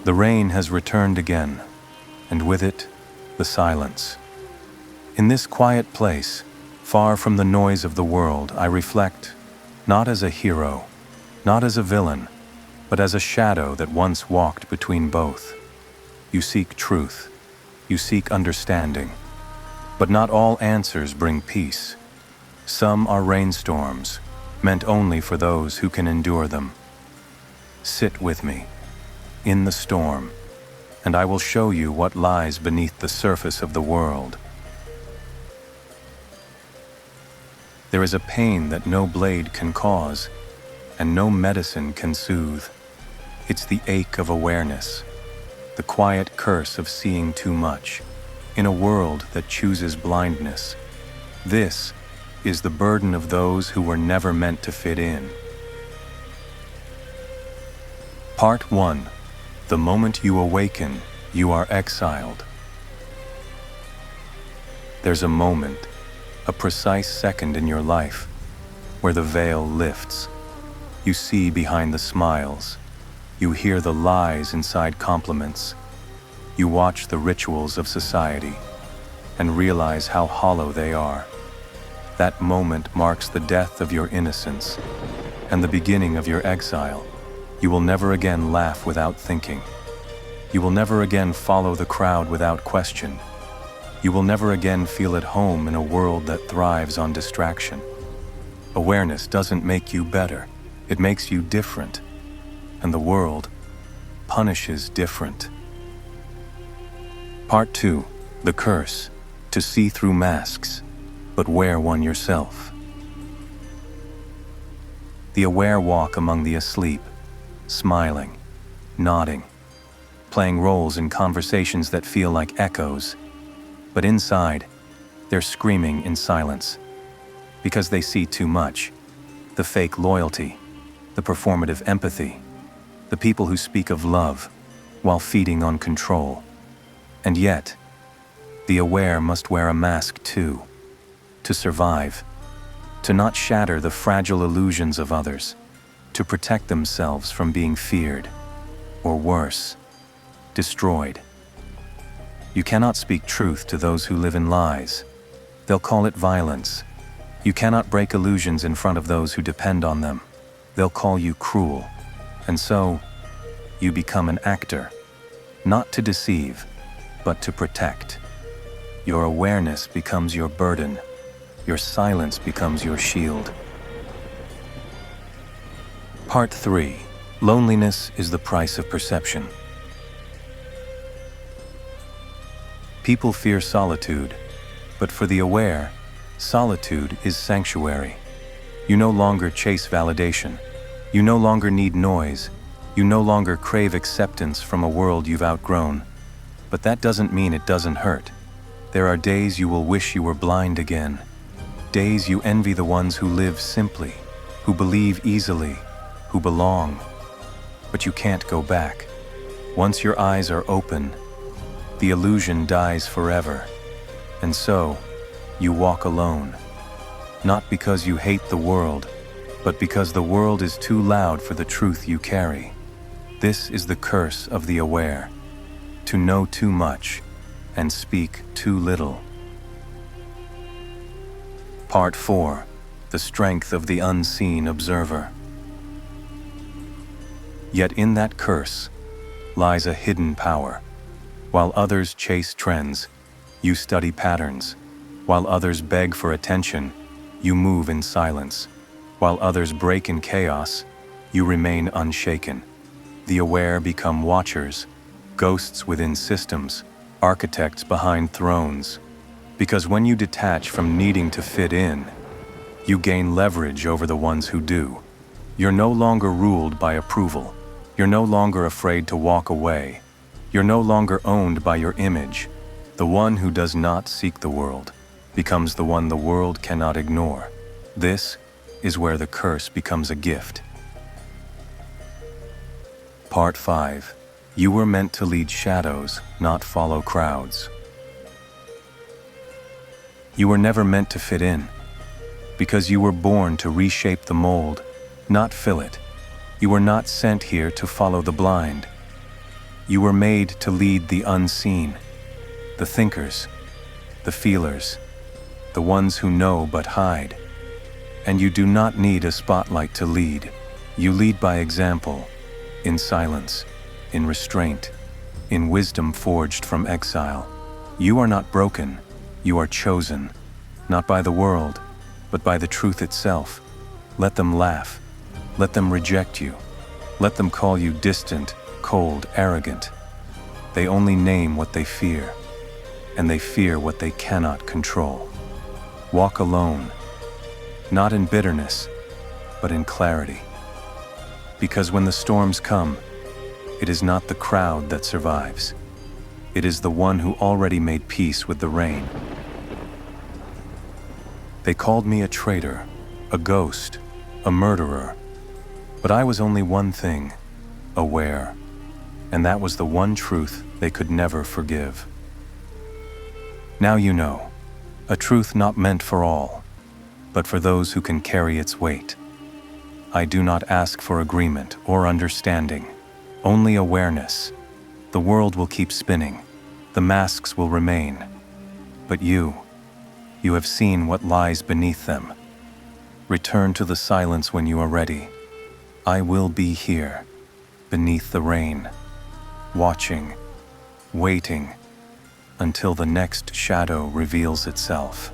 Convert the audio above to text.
The rain has returned again, and with it, the silence. In this quiet place, far from the noise of the world, I reflect, not as a hero, not as a villain, but as a shadow that once walked between both. You seek truth, you seek understanding, but not all answers bring peace. Some are rainstorms, meant only for those who can endure them. Sit with me, in the storm, and I will show you what lies beneath the surface of the world. There is a pain that no blade can cause, and no medicine can soothe. It's the ache of awareness, the quiet curse of seeing too much, in a world that chooses blindness. This is the burden of those who were never meant to fit in. Part 1. The moment you awaken, you are exiled. There's a moment, a precise second in your life, where the veil lifts. You see behind the smiles. You hear the lies inside compliments. You watch the rituals of society and realize how hollow they are. That moment marks the death of your innocence and the beginning of your exile. You will never again laugh without thinking. You will never again follow the crowd without question. You will never again feel at home in a world that thrives on distraction. Awareness doesn't make you better, it makes you different. And the world punishes different. Part 2. The curse. To see through masks, but wear one yourself. The aware walk among the asleep, smiling, nodding, playing roles in conversations that feel like echoes. But inside, they're screaming in silence, because they see too much. The fake loyalty, the performative empathy, the people who speak of love while feeding on control. And yet, the aware must wear a mask too, to survive, to not shatter the fragile illusions of others, to protect themselves from being feared, or worse, destroyed. You cannot speak truth to those who live in lies. They'll call it violence. You cannot break illusions in front of those who depend on them. They'll call you cruel. And so, you become an actor, not to deceive, but to protect. Your awareness becomes your burden. Your silence becomes your shield. Part 3. Loneliness is the price of perception. People fear solitude, but for the aware, solitude is sanctuary. You no longer chase validation. You no longer need noise. You no longer crave acceptance from a world you've outgrown. But that doesn't mean it doesn't hurt. There are days you will wish you were blind again. Days you envy the ones who live simply, who believe easily, who belong. But you can't go back. Once your eyes are open, the illusion dies forever. And so, you walk alone. Not because you hate the world, but because the world is too loud for the truth you carry. This is the curse of the aware, to know too much and speak too little. Part 4. The strength of the unseen observer. Yet in that curse lies a hidden power. While others chase trends, you study patterns. While others beg for attention, you move in silence. While others break in chaos, you remain unshaken. The aware become watchers, ghosts within systems, architects behind thrones. Because when you detach from needing to fit in, you gain leverage over the ones who do. You're no longer ruled by approval. You're no longer afraid to walk away. You're no longer owned by your image. The one who does not seek the world becomes the one the world cannot ignore. This is where the curse becomes a gift. Part 5. You were meant to lead shadows, not follow crowds. You were never meant to fit in, because you were born to reshape the mold, not fill it. You were not sent here to follow the blind. You were made to lead the unseen, the thinkers, the feelers, the ones who know but hide. And you do not need a spotlight to lead. You lead by example, in silence, in restraint, in wisdom forged from exile. You are not broken, you are chosen, not by the world, but by the truth itself. Let them laugh, let them reject you, let them call you distant, cold, arrogant. They only name what they fear, and they fear what they cannot control. Walk alone, not in bitterness, but in clarity. Because when the storms come, it is not the crowd that survives. It is the one who already made peace with the rain. They called me a traitor, a ghost, a murderer, but I was only one thing, aware, and that was the one truth they could never forgive. Now you know, a truth not meant for all, but for those who can carry its weight. I do not ask for agreement or understanding, only awareness. The world will keep spinning, the masks will remain, but you have seen what lies beneath them. Return to the silence when you are ready. I will be here, beneath the rain, watching, waiting, until the next shadow reveals itself.